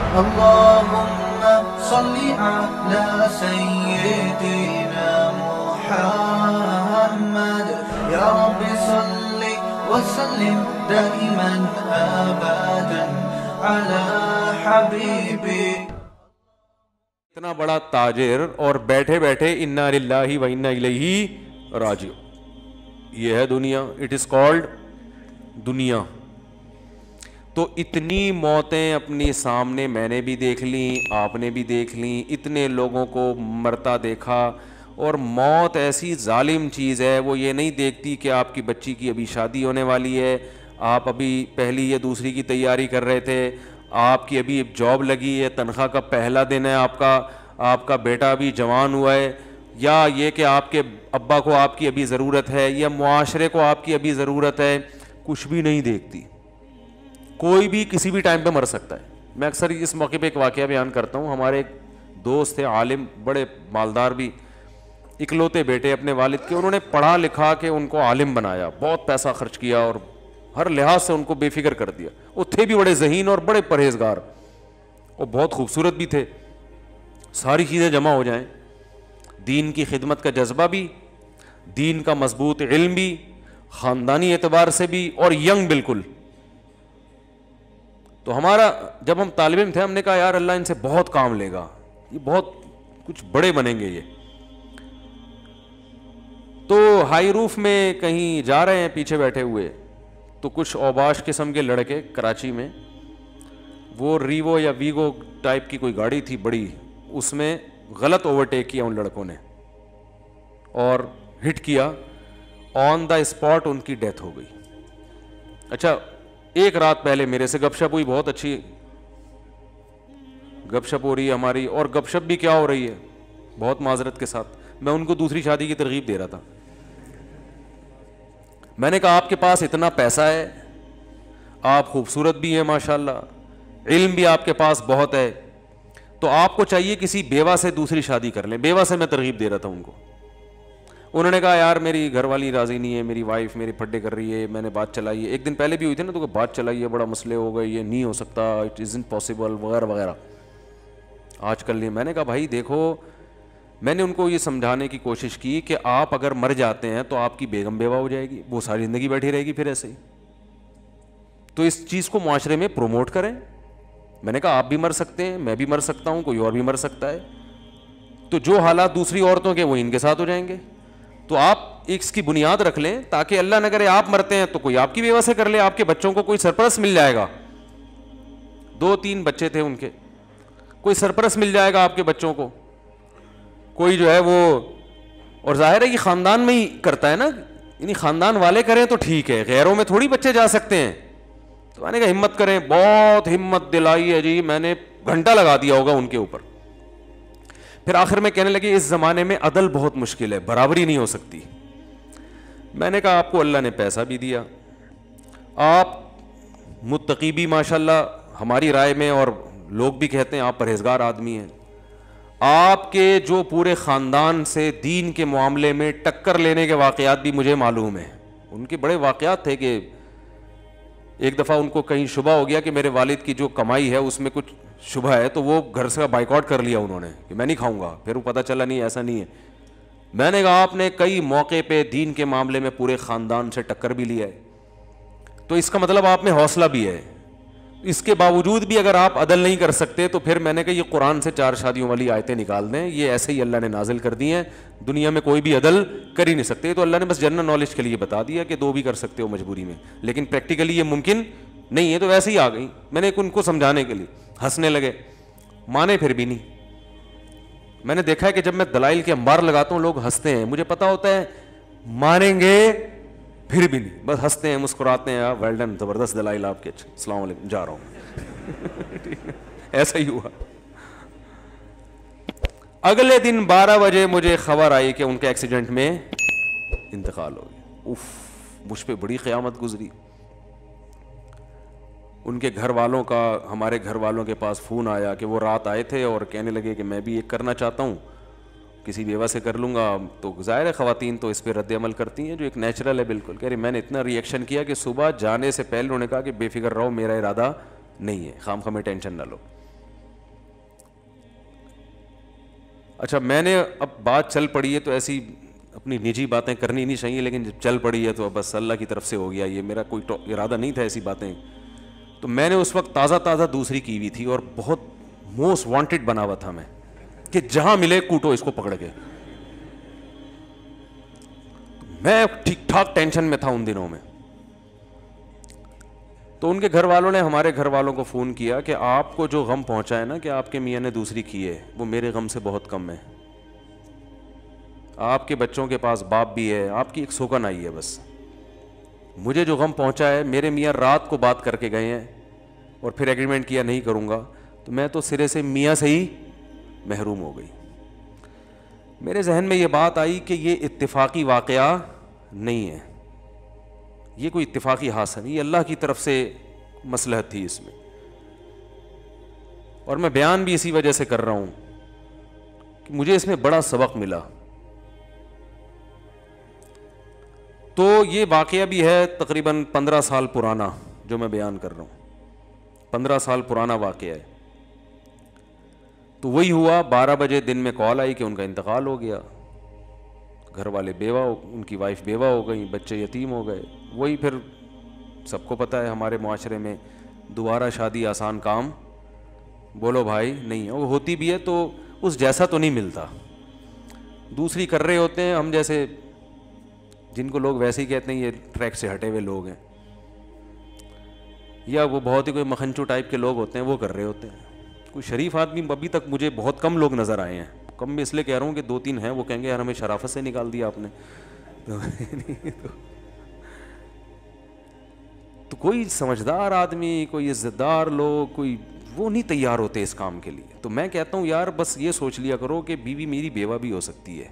اللهم صل على سيدنا محمد يا رب صل وسلم دائما ابدا على حبيبي. اتنا بڑا تاجر اور بیٹھے بیٹھے انا للہ و انا الیہ راجعون. یہ ہے دنیا. اٹ از کالڈ دنیا. تو اتنی موتیں اپنی سامنے میں نے بھی دیکھ لیں, آپ نے بھی دیکھ لیں, اتنے لوگوں کو مرتا دیکھا. اور موت ایسی ظالم چیز ہے, وہ یہ نہیں دیکھتی کہ آپ کی بچی کی ابھی شادی ہونے والی ہے, آپ ابھی پہلی یا دوسری کی تیاری کر رہے تھے, آپ کی ابھی جاب لگی ہے, تنخواہ کا پہلا دن ہے آپ کا بیٹا ابھی جوان ہوا ہے, یا یہ کہ آپ کے ابا کو آپ کی ابھی ضرورت ہے, یا معاشرے کو آپ کی ابھی ضرورت ہے. کچھ بھی نہیں دیکھتی. کوئی بھی کسی بھی ٹائم پہ مر سکتا ہے. میں اکثر اس موقع پہ ایک واقعہ بیان کرتا ہوں. ہمارے ایک دوست تھے عالم, بڑے مالدار بھی, اکلوتے بیٹے اپنے والد کے. انہوں نے پڑھا لکھا کے ان کو عالم بنایا, بہت پیسہ خرچ کیا اور ہر لحاظ سے ان کو بے فکر کر دیا. وہ تھے بھی بڑے ذہین اور بڑے پرہیزگار, اور بہت خوبصورت بھی تھے. ساری چیزیں جمع ہو جائیں, دین کی خدمت کا جذبہ بھی, دین کا مضبوط علم بھی, خاندانی اعتبار سے بھی, اور ینگ بالکل. تو ہمارا جب ہم طالب علم تھے, ہم نے کہا یار اللہ ان سے بہت کام لے گا, یہ بہت کچھ بڑے بنیں گے یہ. تو ہائی روف میں کہیں جا رہے ہیں پیچھے بیٹھے ہوئے, تو کچھ اوباش قسم کے لڑکے کراچی میں, وہ ریوو یا ویگو ٹائپ کی کوئی گاڑی تھی بڑی, اس میں غلط اوورٹیک کیا ان لڑکوں نے اور ہٹ کیا. آن دا اسپاٹ ان کی ڈیتھ ہو گئی. اچھا, ایک رات پہلے میرے سے گپ شپ ہوئی, بہت اچھی گپ شپ ہو رہی ہے ہماری, اور گپ شپ بھی کیا ہو رہی ہے بہت معذرت کے ساتھ, میں ان کو دوسری شادی کی ترغیب دے رہا تھا. میں نے کہا آپ کے پاس اتنا پیسہ ہے, آپ خوبصورت بھی ہیں ماشاءاللہ, علم بھی آپ کے پاس بہت ہے, تو آپ کو چاہیے کسی بیوہ سے دوسری شادی کر لیں. بیوہ سے میں ترغیب دے رہا تھا ان کو. انہوں نے کہا یار میری گھر والی راضی نہیں ہے, میری وائف میرے پھڈے کر رہی ہے, میں نے بات چلائی ہے, ایک دن پہلے بھی ہوئی تھی نا, تو بات چلائی ہے, بڑا مسئلے ہو گئے, یہ نہیں ہو سکتا, اٹ ازنٹ پاسبل وغیرہ وغیرہ. آج کل نہیں. میں نے کہا بھائی دیکھو, میں نے ان کو یہ سمجھانے کی کوشش کی کہ آپ اگر مر جاتے ہیں تو آپ کی بیگم بیوہ ہو جائے گی, وہ ساری زندگی بیٹھی رہے گی پھر ایسے ہی. تو اس چیز کو معاشرے میں پروموٹ کریں. میں نے کہا آپ بھی مر سکتے ہیں, میں بھی مر سکتا ہوں, کوئی اور بھی مر سکتا ہے, تو جو حالات دوسری عورتوں کے وہ ان کے ساتھ ہو جائیں گے. تو آپ اس کی بنیاد رکھ لیں تاکہ اللہ نہ کرے آپ مرتے ہیں تو کوئی آپ کی بیوہ سے کر لے, آپ کے بچوں کو کوئی سرپرست مل جائے گا. 2-3 بچے تھے ان کے, کوئی سرپرست مل جائے گا آپ کے بچوں کو, کوئی جو ہے وہ. اور ظاہر ہے کہ خاندان میں ہی کرتا ہے نا, یعنی خاندان والے کریں تو ٹھیک ہے, غیروں میں تھوڑی بچے جا سکتے ہیں. تو میں نے کہا ہمت کریں, بہت ہمت دلائی ہے جی, میں نے گھنٹہ لگا دیا ہوگا ان کے اوپر. پھر آخر میں کہنے لگے اس زمانے میں عدل بہت مشکل ہے, برابری نہیں ہو سکتی. میں نے کہا آپ کو اللہ نے پیسہ بھی دیا, آپ متقی بھی ماشاءاللہ ہماری رائے میں, اور لوگ بھی کہتے ہیں آپ پرہیزگار آدمی ہیں. آپ کے جو پورے خاندان سے دین کے معاملے میں ٹکر لینے کے واقعات بھی مجھے معلوم ہیں. ان کے بڑے واقعات تھے کہ ایک دفعہ ان کو کہیں شبہ ہو گیا کہ میرے والد کی جو کمائی ہے اس میں کچھ شبہ ہے, تو وہ گھر سے بائیکاٹ کر لیا انہوں نے کہ میں نہیں کھاؤں گا. پھر وہ پتہ چلا نہیں ایسا نہیں ہے. میں نے کہا آپ نے کئی موقع پہ دین کے معاملے میں پورے خاندان سے ٹکر بھی لیا ہے, تو اس کا مطلب آپ میں حوصلہ بھی ہے. اس کے باوجود بھی اگر آپ عدل نہیں کر سکتے تو پھر میں نے کہا یہ قرآن سے 4 شادیوں والی آیتیں نکال دیں, یہ ایسے ہی اللہ نے نازل کر دی ہیں, دنیا میں کوئی بھی عدل کر ہی نہیں سکتے. تو اللہ نے بس جنرل نالج کے لیے بتا دیا کہ 2 بھی کر سکتے ہو مجبوری میں, لیکن پریکٹیکلی یہ ممکن نہیں ہے. تو ویسے ہی آ گئی. میں نے ان کو سمجھانے کے لیے, ہنسنے لگے, مانے پھر بھی نہیں. میں نے دیکھا ہے کہ جب میں دلائل کے انبار لگاتا ہوں لوگ ہنستے ہیں, مجھے پتا ہوتا ہے مانیں گے پھر بھی نہیں, بس ہنستے ہیں مسکراتے ہیں, ویل ڈن, زبردست دلائل آپ کے, اچھا السلام علیکم, جا رہا ہوں. ایسا ہی ہوا. اگلے دن 12 بجے مجھے خبر آئی کہ ان کے ایکسیڈنٹ میں انتقال ہو گیا. اف, مجھ پہ بڑی قیامت گزری. ان کے گھر والوں کا, ہمارے گھر والوں کے پاس فون آیا کہ وہ رات آئے تھے اور کہنے لگے کہ میں بھی ایک کرنا چاہتا ہوں, کسی بیوہ سے کر لوں گا. تو ظاہر ہے خواتین تو اس پہ رد عمل کرتی ہیں جو ایک نیچرل ہے بالکل. کہہ رہی میں نے اتنا ری ایکشن کیا کہ صبح جانے سے پہلے انہوں نے کہا کہ بے فکر رہو, میرا ارادہ نہیں ہے, خام خواہ ٹینشن نہ لو. اچھا میں نے اب بات چل پڑی ہے تو ایسی اپنی نجی باتیں کرنی نہیں چاہیے, لیکن جب چل پڑی ہے تو بس اللہ کی طرف سے ہو گیا, یہ میرا کوئی ارادہ نہیں تھا ایسی باتیں. تو میں نے اس وقت تازہ دوسری کی ہوئی تھی اور بہت موسٹ وانٹیڈ بنا ہوا تھا میں کہ جہاں ملے کوٹو اس کو پکڑ کے. میں ٹھیک ٹھاک ٹینشن میں تھا ان دنوں میں. تو ان کے گھر والوں نے ہمارے گھر والوں کو فون کیا کہ آپ کو جو غم پہنچا ہے نا کہ آپ کے میاں نے دوسری کی ہے, وہ میرے غم سے بہت کم ہے. آپ کے بچوں کے پاس باپ بھی ہے, آپ کی ایک سوگن آئی ہے, بس مجھے جو غم پہنچا ہے, میرے میاں رات کو بات کر کے گئے ہیں اور پھر ایگریمنٹ کیا نہیں کروں گا, تو میں تو سرے سے میاں سے ہی محروم ہو گئی. میرے ذہن میں یہ بات آئی کہ یہ اتفاقی واقعہ نہیں ہے, یہ کوئی اتفاقی حادثہ نہیں, یہ اللہ کی طرف سے مصلحت تھی اس میں. اور میں بیان بھی اسی وجہ سے کر رہا ہوں کہ مجھے اس میں بڑا سبق ملا. تو یہ واقعہ بھی ہے تقریباً 15 سال پرانا جو میں بیان کر رہا ہوں, 15 سال پرانا واقعہ ہے. تو وہی ہوا, 12 بجے دن میں کال آئی کہ ان کا انتقال ہو گیا. گھر والے ان کی وائف بیوہ ہو گئی, بچے یتیم ہو گئے. وہی پھر سب کو پتہ ہے ہمارے معاشرے میں دوبارہ شادی آسان کام بولو بھائی نہیں ہے, وہ ہوتی بھی ہے تو اس جیسا تو نہیں ملتا. دوسری کر رہے ہوتے ہیں, ہم جیسے جن کو لوگ ویسے ہی کہتے ہیں یہ ٹریک سے ہٹے ہوئے لوگ ہیں, یا وہ بہت ہی کوئی مکھنچو ٹائپ کے لوگ ہوتے ہیں, وہ کر رہے ہوتے ہیں. کوئی شریف آدمی ابھی تک مجھے بہت کم لوگ نظر آئے ہیں. کم میں اس لیے کہہ رہا ہوں کہ 2-3 ہیں, وہ کہیں گے یار ہمیں شرافت سے نکال دیا آپ نے. تو کوئی سمجھدار آدمی, کوئی عزت دار لوگ, کوئی وہ نہیں تیار ہوتے اس کام کے لیے. تو میں کہتا ہوں یار بس یہ سوچ لیا کرو کہ بیوی میری بیوہ بھی ہو سکتی ہے,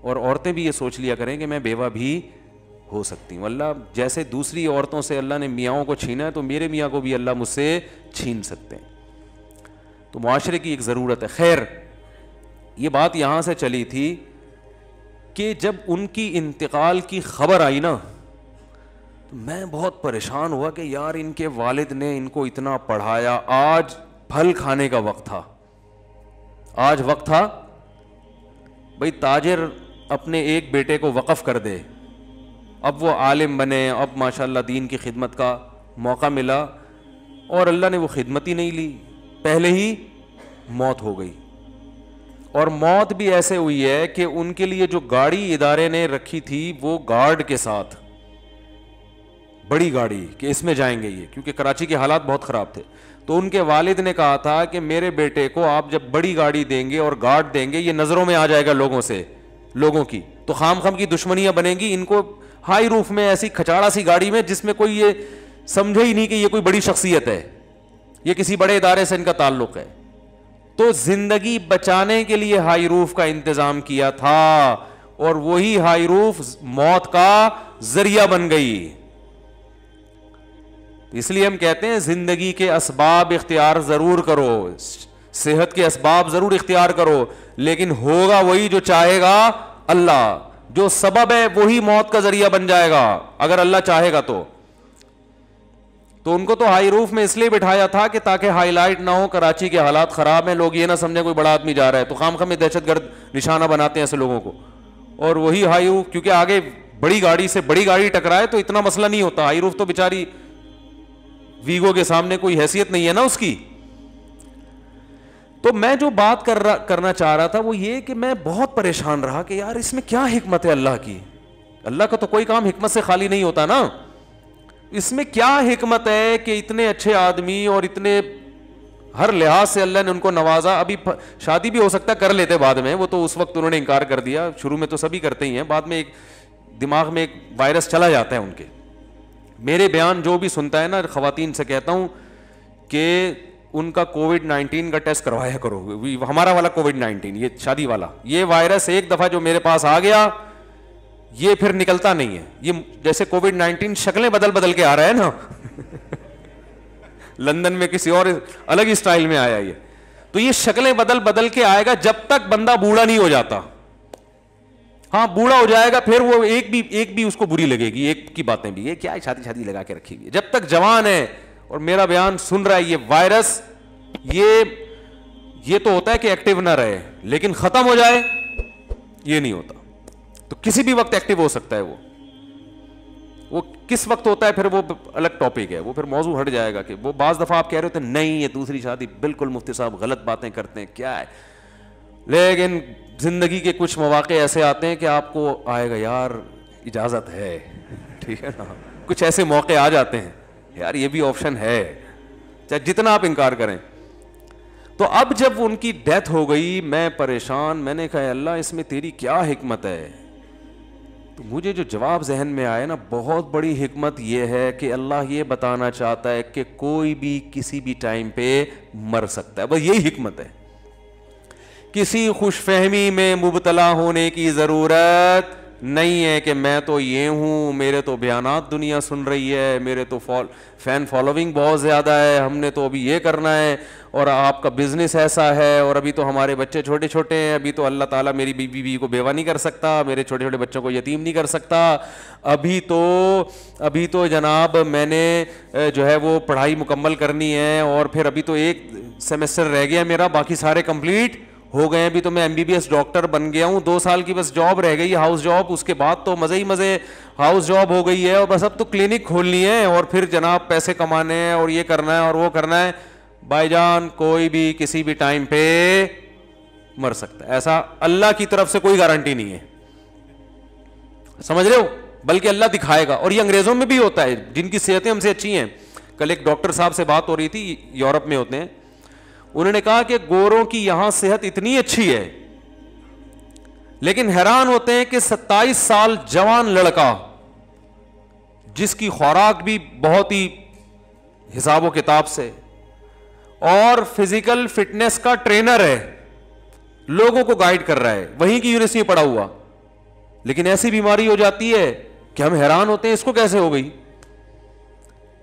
اور عورتیں بھی یہ سوچ لیا کریں کہ میں بیوہ بھی ہو سکتی ہوں. اللہ جیسے دوسری عورتوں سے اللہ نے میاں کو چھینا ہے, تو میرے میاں کو بھی اللہ مجھ سے چھین سکتے ہیں. تو معاشرے کی ایک ضرورت ہے. خیر یہ بات یہاں سے چلی تھی کہ جب ان کی انتقال کی خبر آئی نا, تو میں بہت پریشان ہوا کہ یار ان کے والد نے ان کو اتنا پڑھایا, آج پھل کھانے کا وقت تھا, آج وقت تھا بھئی تاجر اپنے ایک بیٹے کو وقف کر دے, اب وہ عالم بنے, اب ماشاءاللہ دین کی خدمت کا موقع ملا, اور اللہ نے وہ خدمت ہی نہیں لی, پہلے ہی موت ہو گئی. اور موت بھی ایسے ہوئی ہے کہ ان کے لیے جو گاڑی ادارے نے رکھی تھی وہ گارڈ کے ساتھ, بڑی گاڑی کہ اس میں جائیں گے یہ, کیونکہ کراچی کے حالات بہت خراب تھے. تو ان کے والد نے کہا تھا کہ میرے بیٹے کو آپ جب بڑی گاڑی دیں گے اور گارڈ دیں گے, یہ نظروں میں آ جائے گا لوگوں کی, تو خام کی دشمنیاں بنیں گی. ان کو ہائی روف میں ایسی کھچاڑا سی گاڑی میں جس میں کوئی یہ سمجھے ہی نہیں کہ یہ کوئی بڑی شخصیت ہے, یہ کسی بڑے ادارے سے ان کا تعلق ہے. تو زندگی بچانے کے لیے ہائی روف کا انتظام کیا تھا, اور وہی ہائی روف موت کا ذریعہ بن گئی. اس لیے ہم کہتے ہیں زندگی کے اسباب اختیار ضرور کرو, صحت کے اسباب ضرور اختیار کرو, لیکن ہوگا وہی جو چاہے گا اللہ. جو سبب ہے وہی موت کا ذریعہ بن جائے گا اگر اللہ چاہے گا تو. تو ان کو تو ہائی روف میں اس لیے بٹھایا تھا کہ تاکہ ہائی لائٹ نہ ہو, کراچی کے حالات خراب ہیں, لوگ یہ نہ سمجھیں کوئی بڑا آدمی جا رہا ہے, تو خام میں دہشت گرد نشانہ بناتے ہیں ایسے لوگوں کو. اور وہی ہائی روف, کیونکہ آگے بڑی گاڑی سے بڑی گاڑی ٹکرائے تو اتنا مسئلہ نہیں ہوتا, ہائی روف تو بیچاری ویگو کے سامنے کوئی حیثیت نہیں ہے نا اس کی. تو میں جو بات کرنا چاہ رہا تھا وہ یہ کہ میں بہت پریشان رہا کہ یار اس میں کیا حکمت ہے اللہ کی. اللہ کا تو کوئی کام حکمت سے خالی نہیں ہوتا نا. اس میں کیا حکمت ہے کہ اتنے اچھے آدمی اور اتنے ہر لحاظ سے اللہ نے ان کو نوازا. ابھی شادی بھی ہو سکتا ہے کر لیتے بعد میں, وہ تو اس وقت انہوں نے انکار کر دیا, شروع میں تو سبھی کرتے ہی ہیں, بعد میں ایک دماغ میں ایک وائرس چلا جاتا ہے ان کے. میرے بیان جو بھی سنتا ہے نا, خواتین سے کہتا ہوں کہ ان کا کووڈ-19 کا ٹیسٹ کروایا کرو. ہمارا والا کووڈ-19 یہ شادی والا, یہ وائرس ایک دفعہ جو میرے پاس آ گیا یہ پھر نکلتا نہیں ہے. یہ جیسے کووڈ-19 شکلیں بدل کے آ رہا ہے نا لندن میں کسی اور الگ ہی سٹائل میں آیا یہ, تو یہ شکلیں بدل کے آئے گا جب تک بندہ بوڑھا نہیں ہو جاتا. ہاں بوڑھا ہو جائے گا پھر وہ ایک بھی اس کو بری لگے گی, ایک کی باتیں بھی, یہ کیا شادی لگا کے رکھی گی. جب تک جوان ہے اور میرا بیان سن رہا ہے, یہ وائرس یہ تو ہوتا ہے کہ ایکٹیو نہ رہے لیکن ختم ہو جائے یہ نہیں ہوتا. تو کسی بھی وقت ایکٹیو ہو سکتا ہے. وہ کس وقت ہوتا ہے پھر وہ الگ ٹاپک ہے, وہ پھر موضوع ہٹ جائے گا. کہ وہ بعض دفعہ آپ کہہ رہے ہوتے ہیں نہیں یہ دوسری شادی بالکل مفتی صاحب غلط باتیں کرتے ہیں کیا ہے, لیکن زندگی کے کچھ مواقع ایسے آتے ہیں کہ آپ کو آئے گا یار اجازت ہے, ٹھیک ہے نا, کچھ ایسے موقع آ جاتے ہیں یار یہ بھی آپشن ہے, چاہے جتنا آپ انکار کریں. تو اب جب ان کی ڈیتھ ہو گئی میں پریشان, میں نے کہا اللہ اس میں تیری کیا حکمت ہے. تو مجھے جو جواب ذہن میں آیا نا, بہت بڑی حکمت یہ ہے کہ اللہ یہ بتانا چاہتا ہے کہ کوئی بھی کسی بھی ٹائم پہ مر سکتا ہے. بس یہی حکمت ہے. کسی خوش فہمی میں مبتلا ہونے کی ضرورت نہیں ہے کہ میں تو یہ ہوں, میرے تو بیانات دنیا سن رہی ہے, میرے تو فین فالوونگ بہت زیادہ ہے, ہم نے تو ابھی یہ کرنا ہے, اور آپ کا بزنس ایسا ہے, اور ابھی تو ہمارے بچے چھوٹے چھوٹے ہیں, ابھی تو اللہ تعالیٰ میری بیوی کو بیوہ نہیں کر سکتا, میرے چھوٹے چھوٹے بچوں کو یتیم نہیں کر سکتا, ابھی تو جناب میں نے جو ہے وہ پڑھائی مکمل کرنی ہے, اور پھر ابھی تو ایک سیمسٹر رہ گیا میرا, باقی سارے کمپلیٹ ہو گئے. ابھی تو میں MBBS ڈاکٹر بن گیا ہوں, 2 سال کی بس جاب رہ گئی ہاؤس جاب, اس کے بعد تو مزے ہی مزے ہاؤس جاب ہو گئی ہے, اور بس اب تو کلینک کھولنی ہے, اور پھر جناب پیسے کمانے ہیں, اور یہ کرنا ہے اور وہ کرنا ہے. بھائی جان کوئی بھی کسی بھی ٹائم پہ مر سکتا ہے, ایسا اللہ کی طرف سے کوئی گارنٹی نہیں ہے, سمجھ رہے ہو, بلکہ اللہ دکھائے گا. اور یہ انگریزوں میں بھی ہوتا ہے جن کی صحتیں ہم سے اچھی ہیں. کل ایک ڈاکٹر صاحب سے بات ہو رہی تھی, یورپ میں ہوتے ہیں, انہوں نے کہا کہ گوروں کی یہاں صحت اتنی اچھی ہے لیکن حیران ہوتے ہیں کہ 27 سال جوان لڑکا جس کی خوراک بھی بہت ہی حساب و کتاب سے اور فزیکل فٹنس کا ٹرینر ہے, لوگوں کو گائیڈ کر رہا ہے, وہیں کی یونیورسٹی میں پڑھا ہوا, لیکن ایسی بیماری ہو جاتی ہے کہ ہم حیران ہوتے ہیں اس کو کیسے ہو گئی.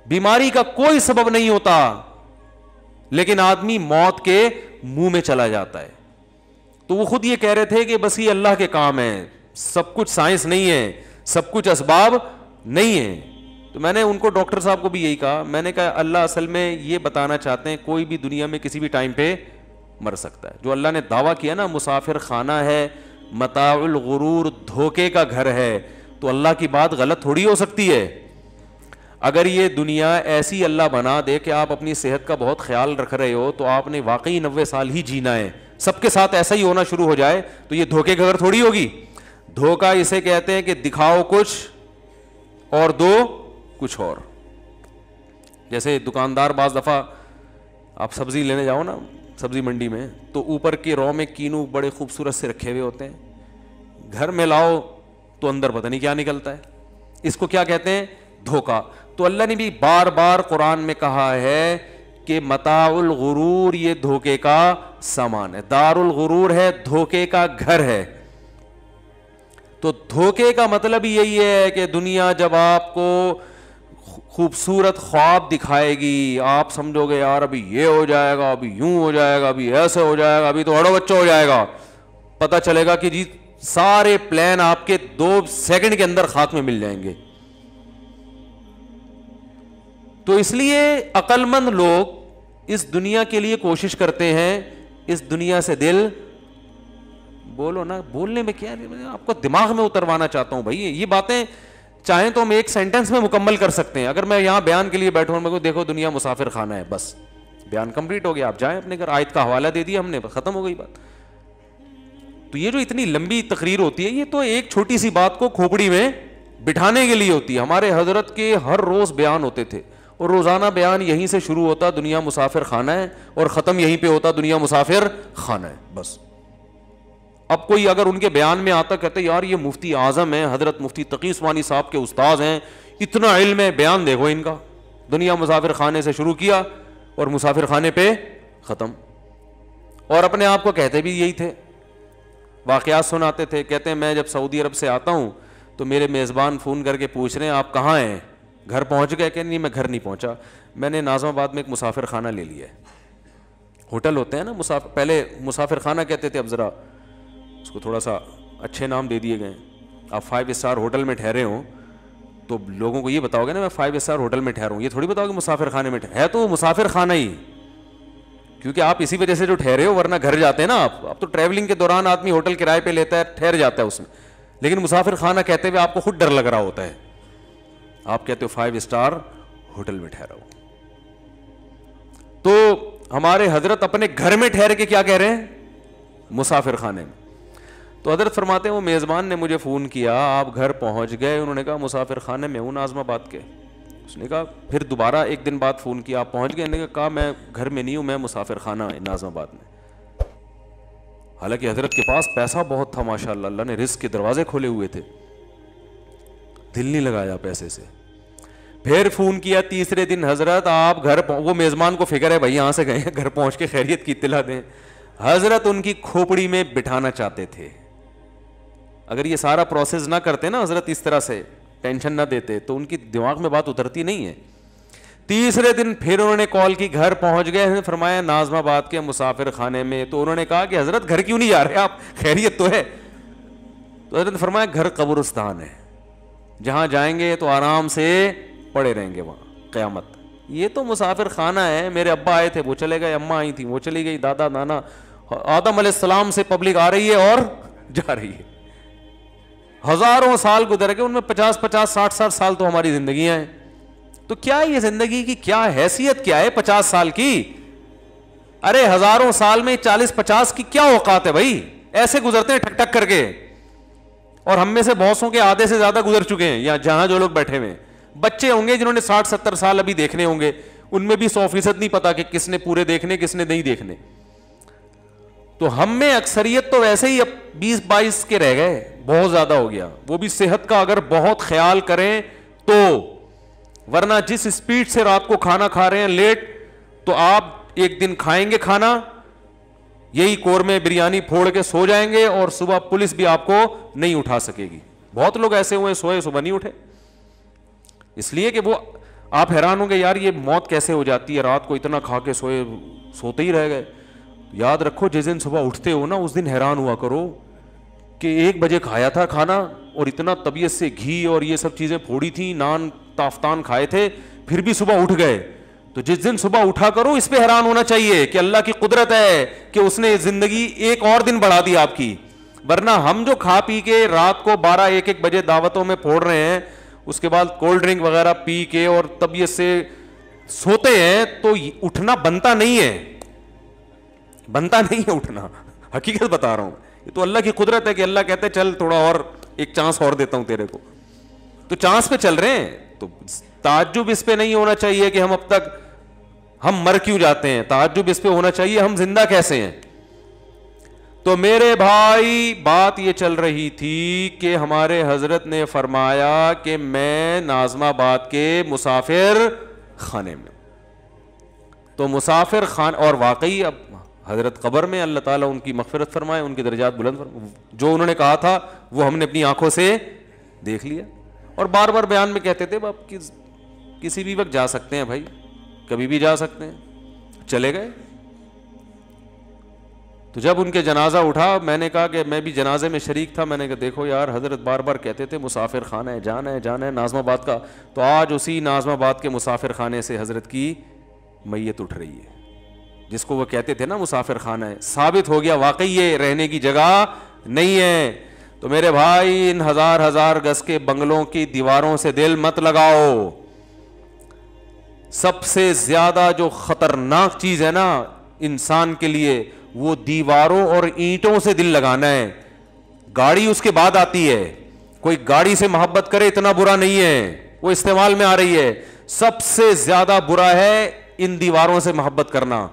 بیماری کا کوئی سبب نہیں ہوتا لیکن آدمی موت کے منہ میں چلا جاتا ہے. تو وہ خود یہ کہہ رہے تھے کہ بس یہ اللہ کے کام ہے, سب کچھ سائنس نہیں ہے, سب کچھ اسباب نہیں ہے. تو میں نے ان کو ڈاکٹر صاحب کو بھی یہی کہا, میں نے کہا اللہ اصل میں یہ بتانا چاہتے ہیں کوئی بھی دنیا میں کسی بھی ٹائم پہ مر سکتا ہے. جو اللہ نے دعویٰ کیا نا مسافر خانہ ہے, متاع الغرور, دھوکے کا گھر ہے, تو اللہ کی بات غلط تھوڑی ہو سکتی ہے. اگر یہ دنیا ایسی اللہ بنا دے کہ آپ اپنی صحت کا بہت خیال رکھ رہے ہو تو آپ نے واقعی 90 سال ہی جینا ہے, سب کے ساتھ ایسا ہی ہونا شروع ہو جائے تو یہ دھوکے کا گھر تھوڑی ہوگی. دھوکہ اسے کہتے ہیں کہ دکھاؤ کچھ اور دو کچھ اور. جیسے دکاندار بعض دفعہ آپ سبزی لینے جاؤ نا سبزی منڈی میں, تو اوپر کے رو میں کینو بڑے خوبصورت سے رکھے ہوئے ہوتے ہیں, گھر میں لاؤ تو اندر پتہ نہیں کیا نکلتا ہے. اس کو کیا کہتے ہیں؟ دھوکہ. تو اللہ نے بھی بار بار قرآن میں کہا ہے کہ متاع الغرور یہ دھوکے کا سامان ہے, دار الغرور ہے, دھوکے کا گھر ہے. تو دھوکے کا مطلب یہی ہے کہ دنیا جب آپ کو خوبصورت خواب دکھائے گی, آپ سمجھو گے یار ابھی یہ ہو جائے گا, ابھی یوں ہو جائے گا, ابھی ایسے ہو جائے گا, ابھی تو اڑو بچہ ہو جائے گا, پتہ چلے گا کہ جی سارے پلان آپ کے 2 سیکنڈ کے اندر خاک میں مل جائیں گے. تو اس لیے عقل مند لوگ اس دنیا کے لیے کوشش کرتے ہیں, اس دنیا سے دل بولو نا, بولنے میں کیا ہے, آپ کو دماغ میں اتروانا چاہتا ہوں بھائی. یہ باتیں چاہیں تو ہم ایک سینٹنس میں مکمل کر سکتے ہیں. اگر میں یہاں بیان کے لیے بیٹھوں میں دیکھو دنیا مسافر خانہ ہے, بس بیان کمپلیٹ ہو گیا, آپ جائیں اپنے گھر, آیت کا حوالہ دے دیا ہم نے, ختم ہو گئی بات. تو یہ جو اتنی لمبی تقریر ہوتی ہے یہ تو ایک چھوٹی سی بات کو کھوپڑی میں بٹھانے کے لیے ہوتی ہے. ہمارے حضرت کے ہر روز بیان ہوتے تھے اور روزانہ بیان یہیں سے شروع ہوتا دنیا مسافر خانہ ہے اور ختم یہیں پہ ہوتا دنیا مسافر خانہ ہے بس. اب کوئی اگر ان کے بیان میں آتا کہتے یار یہ مفتی اعظم ہیں, حضرت مفتی تقی عثمانی صاحب کے استاذ ہیں, اتنا علم ہے, بیان دیکھو ان کا, دنیا مسافر خانے سے شروع کیا اور مسافر خانے پہ ختم. اور اپنے آپ کو کہتے بھی یہی تھے, واقعات سناتے تھے, کہتے ہیں میں جب سعودی عرب سے آتا ہوں تو میرے میزبان فون کر کے پوچھ رہے ہیں آپ کہاں ہیں, گھر پہنچ گئے؟ کہ نہیں میں گھر نہیں پہنچا, میں نے ناظم آباد میں ایک مسافر خانہ لے لیا ہے. ہوٹل ہوتے ہیں نا پہلے مسافر خانہ کہتے تھے, اب ذرا اس کو تھوڑا سا اچھے نام دے دیے گئے. آپ 5 اسٹار ہوٹل میں ٹھہرے ہوں تو لوگوں کو یہ بتاؤ گے نا میں 5 اسٹار ہوٹل میں ٹھہرا ہوں, یہ تھوڑی بتاؤ گے مسافر خانے میں ہے, تو وہ مسافر خانہ ہی. کیونکہ آپ اسی وجہ سے جو ٹھہرے ہو, ورنہ گھر جاتے ہیں نا آپ. اب تو ٹریولنگ کے دوران آدمی ہوٹل کرائے پہ لیتا ہے, ٹھہر جاتا ہے اس میں, لیکن مسافر خانہ کہتے ہوئے آپ کو خود ڈر لگ رہا ہوتا ہے. آپ کہتے ہو 5 اسٹار ہوٹل میں ٹھہرا ہو. تو ہمارے حضرت اپنے گھر میں ٹھہر کے کیا کہہ رہے ہیں؟ مسافر خانے میں. تو حضرت فرماتے ہیں وہ میزبان نے مجھے فون کیا, آپ گھر پہنچ گئے؟ انہوں نے کہا مسافر خانے میں ہوں ناظم آباد کے. اس نے کہا پھر دوبارہ ایک دن بعد فون کیا, آپ پہنچ گئے؟ انہوں نے کہا میں گھر میں نہیں ہوں, میں مسافر خانہ ناظم آباد میں. حالانکہ حضرت کے پاس پیسہ بہت تھا ماشاء اللہ, اللہ نے رزق کے دروازے کھولے ہوئے تھے, دل نہیں لگایا پیسے سے. پھر فون کیا تیسرے دن, حضرت آپ گھر, وہ میزبان کو فکر ہے بھائی یہاں سے گئے ہیں, گھر پہنچ کے خیریت کی اطلاع دیں. حضرت ان کی کھوپڑی میں بٹھانا چاہتے تھے. اگر یہ سارا پروسیس نہ کرتے نا حضرت, اس طرح سے ٹینشن نہ دیتے, تو ان کی دماغ میں بات اترتی نہیں ہے. تیسرے دن پھر انہوں نے کال کی, گھر پہنچ گئے, فرمایا ناظم آباد کے مسافر خانے میں. تو انہوں نے کہا کہ حضرت گھر کیوں نہیں جا رہے آپ, خیریت تو ہے؟ تو حضرت نے فرمایا گھر قبرستان ہے, جہاں جائیں گے تو آرام سے پڑے رہیں گے وہاں قیامت. یہ تو مسافر خانہ ہے, میرے ابا آئے تھے وہ چلے گئے, اماں آئی تھیں وہ چلی گئی, دادا نانا, آدم علیہ السلام سے پبلک آ رہی ہے اور جا رہی ہے. ہزاروں سال گزر گئے, ان میں 50-50 60-60 سال تو ہماری زندگیاں ہیں. تو کیا یہ زندگی کی کیا حیثیت کیا ہے 50 سال کی؟ ارے ہزاروں سال میں 40-50 کی کیا اوقات ہے بھائی, ایسے گزرتے ہیں ٹھک ٹھک کر کے. اور ہم میں سے بہتوں کے آدھے سے زیادہ گزر چکے ہیں, یا جہاں جو لوگ بیٹھے ہوئے ہیں. بچے ہوں گے جنہوں نے 60-70 سال ابھی دیکھنے ہوں گے, ان میں بھی 100% نہیں پتا کہ کس نے پورے دیکھنے کس نے نہیں دیکھنے. تو ہم میں اکثریت تو ویسے ہی اب 20-22 کے رہ گئے, بہت زیادہ ہو گیا. وہ بھی صحت کا اگر بہت خیال کریں تو, ورنہ جس سپیڈ سے رات کو کھانا کھا رہے ہیں لیٹ, تو آپ ایک دن کھائیں گے کھانا یہی قورمے بریانی پھوڑ کے سو جائیں گے, اور صبح پولیس بھی آپ کو نہیں اٹھا سکے گی. بہت لوگ ایسے ہوئے سوئے صبح نہیں اٹھے, اس لیے کہ وہ, آپ حیران ہوں گے یار یہ موت کیسے ہو جاتی ہے, رات کو اتنا کھا کے سوتے ہی رہ گئے. یاد رکھو جس دن صبح اٹھتے ہو نا, اس دن حیران ہوا کرو کہ 1 بجے کھایا تھا کھانا, اور اتنا طبیعت سے گھی اور یہ سب چیزیں پھوڑی تھیں, نان تافتان کھائے تھے, پھر بھی صبح اٹھ گئے. تو جس دن صبح اٹھا کرو اس پہ حیران ہونا چاہیے کہ اللہ کی قدرت ہے کہ اس نے زندگی ایک اور دن بڑھا دی آپ کی. ورنہ ہم جو کھا پی کے رات کو 12-1 بجے دعوتوں میں پھوڑ رہے ہیں, اس کے بعد کولڈ ڈرنک وغیرہ پی کے اور طبیعت سے سوتے ہیں, تو اٹھنا بنتا نہیں ہے, بنتا نہیں ہے اٹھنا. حقیقت بتا رہا ہوں, یہ تو اللہ کی قدرت ہے کہ اللہ کہتے ہیں چل تھوڑا اور ایک چانس اور دیتا ہوں تیرے کو. تو چانس پہ چل رہے ہیں. تو تعجب اس پہ نہیں ہونا چاہیے کہ ہم اب تک ہم مر کیوں جاتے ہیں, تعجب اس پہ ہونا چاہیے ہم زندہ کیسے ہیں. تو میرے بھائی بات یہ چل رہی تھی کہ ہمارے حضرت نے فرمایا کہ میں ناظم آباد کے مسافر خانے میں. تو مسافر خان, اور واقعی اب حضرت قبر میں, اللہ تعالیٰ ان کی مغفرت فرمائے, ان کی درجات بلند فرمائے. جو انہوں نے کہا تھا وہ ہم نے اپنی آنکھوں سے دیکھ لیا. اور بار بار بیان میں کہتے تھے آپ کسی بھی وقت جا سکتے ہیں بھائی, کبھی بھی جا سکتے ہیں. چلے گئے. تو جب ان کے جنازہ اٹھا, میں نے کہا کہ میں بھی جنازے میں شریک تھا, میں نے کہا دیکھو یار حضرت بار بار کہتے تھے مسافر خانہ ہے, جانا ہے جانا ہے ناظم آباد کا. تو آج اسی ناظم آباد کے مسافر خانے سے حضرت کی میت اٹھ رہی ہے, جس کو وہ کہتے تھے نا مسافر خانہ ہے. ثابت ہو گیا واقعی یہ رہنے کی جگہ نہیں ہے. تو میرے بھائی ان ہزار گز کے بنگلوں کی دیواروں سے دل مت لگاؤ. سب سے زیادہ جو خطرناک چیز ہے نا انسان کے لیے, وہ دیواروں اور اینٹوں سے دل لگانا ہے. گاڑی اس کے بعد آتی ہے, کوئی گاڑی سے محبت کرے اتنا برا نہیں ہے, وہ استعمال میں آ رہی ہے. سب سے زیادہ برا ہے ان دیواروں سے محبت کرنا,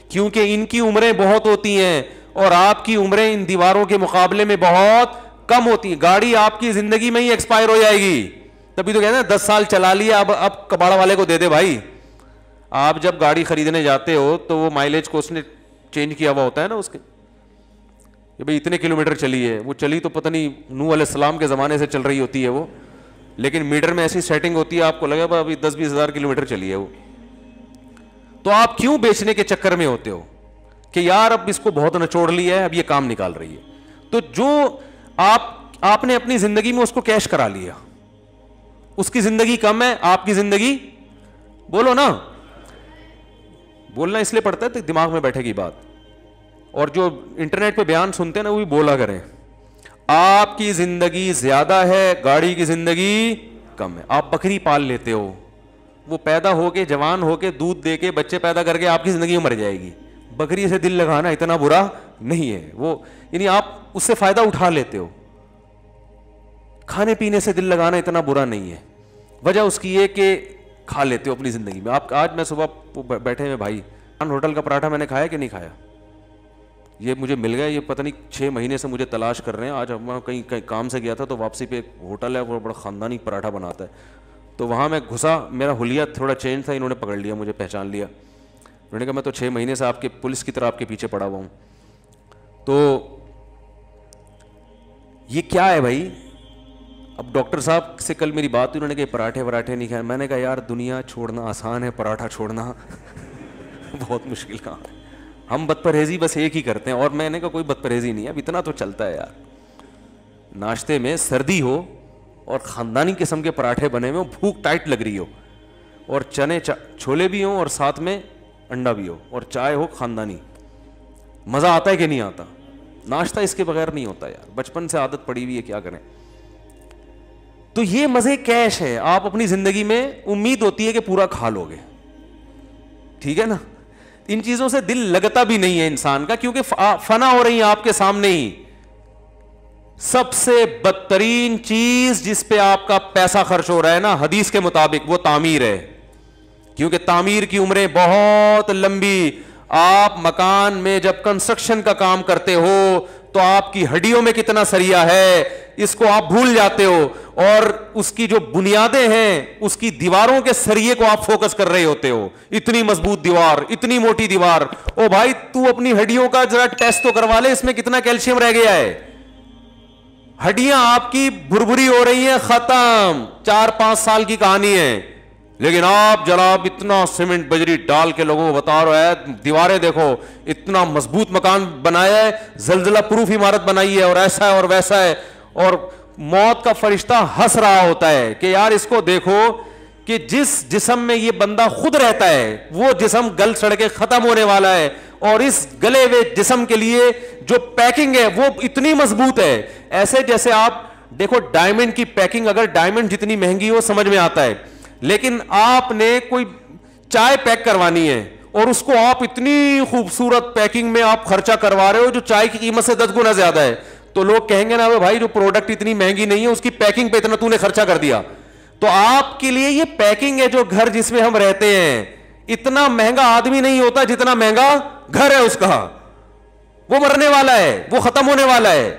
کیونکہ ان کی عمریں بہت ہوتی ہیں اور آپ کی عمریں ان دیواروں کے مقابلے میں بہت کم ہوتی ہیں. گاڑی آپ کی زندگی میں ہی ایکسپائر ہو جائے گی. تبھی تو کہتے ہیں 10 سال چلا لیا, اب کباڑ والے کو دے دے بھائی. آپ جب گاڑی خریدنے جاتے ہو تو وہ مائلیج کو اس نے چینج کیا ہوا ہوتا ہے نا اس کے, کہ بھئی اتنے کلومیٹر چلی ہے. وہ چلی تو پتہ نہیں نوح علیہ السلام کے زمانے سے چل رہی ہوتی ہے وہ, لیکن میٹر میں ایسی سیٹنگ ہوتی ہے آپ کو لگے گا ابھی 10-20 ہزار کلومیٹر چلی ہے وہ. تو آپ کیوں بیچنے کے چکر میں ہوتے ہو کہ یار اب اس کو بہت نچوڑ لیا ہے, اب یہ کام نکال رہی ہے. تو جو آپ نے اپنی زندگی میں اس کو کیش کرا لیا, اس کی زندگی کم ہے, آپ کی زندگی بولو نا بولنا اس لیے پڑتا ہے تو دماغ میں بیٹھے گی بات. اور جو انٹرنیٹ پہ بیان سنتے ہیں نا وہ بھی بولا کریں. آپ کی زندگی زیادہ ہے, گاڑی کی زندگی کم ہے. آپ بکری پال لیتے ہو, وہ پیدا ہو کے جوان ہو کے دودھ دے کے بچے پیدا کر کے آپ کی زندگی میں مر جائے گی. بکری سے دل لگانا اتنا برا نہیں ہے, وہ یعنی آپ اس سے فائدہ اٹھا لیتے ہو. کھانے پینے سے دل لگانا اتنا برا نہیں ہے, وجہ اس کی یہ کہ کھا لیتے ہو اپنی زندگی میں. آپ آج میں صبح بیٹھے ہوئے بھائی ہوٹل کا پراٹھا میں نے کھایا کہ نہیں کھایا, یہ مجھے مل گیا, یہ پتہ نہیں 6 مہینے سے مجھے تلاش کر رہے ہیں. آج وہاں کہیں کام سے گیا تھا تو واپسی پہ ایک ہوٹل ہے, وہ بڑا خاندانی پراٹھا بناتا ہے, تو وہاں میں گھسا, میرا حلیہ تھوڑا چینج تھا, انہوں نے پکڑ لیا, مجھے پہچان لیا. انہوں نے کہا میں تو 6 مہینے سے آپ کے پولیس کی طرح آپ کے پیچھے پڑا ہوا ہوں. تو یہ کیا ہے بھائی؟ اب ڈاکٹر صاحب سے کل میری بات ہوئی, انہوں نے کہا پراٹھے نہیں کھائے. میں نے کہا یار دنیا چھوڑنا آسان ہے, پراٹھا چھوڑنا بہت مشکل کام ہے. ہم بد پرہیزی بس ایک ہی کرتے ہیں, اور میں نے کہا کوئی بد پرہیزی نہیں ہے, اب اتنا تو چلتا ہے یار. ناشتے میں سردی ہو اور خاندانی قسم کے پراٹھے بنے ہوئے, بھوک ٹائٹ لگ رہی ہو, اور چنے چھولے بھی ہوں اور ساتھ میں انڈا بھی ہو, اور چائے ہو خاندانی, مزہ آتا ہے کہ نہیں آتا؟ ناشتہ اس کے بغیر نہیں ہوتا یار, بچپن سے عادت پڑی ہوئی ہے, کیا کریں. تو یہ مزے کیش ہے. آپ اپنی زندگی میں امید ہوتی ہے کہ پورا کھا لو گے, ٹھیک ہے نا. ان چیزوں سے دل لگتا بھی نہیں ہے انسان کا, کیونکہ فنا ہو رہی ہیں آپ کے سامنے ہی. سب سے بدترین چیز جس پہ آپ کا پیسہ خرچ ہو رہا ہے نا حدیث کے مطابق, وہ تعمیر ہے, کیونکہ تعمیر کی عمریں بہت لمبی. آپ مکان میں جب کنسٹرکشن کا کام کرتے ہو تو آپ کی ہڈیوں میں کتنا سریا ہے اس کو آپ بھول جاتے ہو, اور اس کی جو بنیادیں ہیں اس کی دیواروں کے سریے کو آپ فوکس کر رہے ہوتے ہو. اتنی مضبوط دیوار, اتنی موٹی دیوار. او بھائی تو اپنی ہڈیوں کا ذرا ٹیسٹ تو کروا لے, اس میں کتنا کیلشیم رہ گیا ہے. ہڈیاں آپ کی بھربھری ہو رہی ہیں, ختم. 4-5 سال کی کہانی ہے, لیکن آپ جناب اتنا سیمنٹ بجری ڈال کے لوگوں کو بتا رہے ہیں, دیواریں دیکھو, اتنا مضبوط مکان بنایا ہے, زلزلہ پروف عمارت بنائی ہے, اور ایسا ہے اور ویسا ہے. اور موت کا فرشتہ ہنس رہا ہوتا ہے کہ یار اس کو دیکھو کہ جس جسم میں یہ بندہ خود رہتا ہے وہ جسم گل سڑ کے ختم ہونے والا ہے, اور اس گلے ہوئے جسم کے لیے جو پیکنگ ہے وہ اتنی مضبوط ہے. ایسے جیسے آپ دیکھو ڈائمنڈ کی پیکنگ, اگر ڈائمنڈ جتنی مہنگی ہو سمجھ میں آتا ہے, لیکن آپ نے کوئی چائے پیک کروانی ہے اور اس کو آپ اتنی خوبصورت پیکنگ میں آپ خرچہ کروا رہے ہو جو چائے کی قیمت سے 10 گنا زیادہ ہے, تو لوگ کہیں گے نا بھائی جو پروڈکٹ اتنی مہنگی نہیں ہے اس کی پیکنگ پہ اتنا تو نے خرچہ کر دیا. تو آپ کے لیے یہ پیکنگ ہے, جو گھر جس میں ہم رہتے ہیں, اتنا مہنگا آدمی نہیں ہوتا جتنا مہنگا گھر ہے اس کا. وہ مرنے والا ہے, وہ ختم ہونے والا ہے.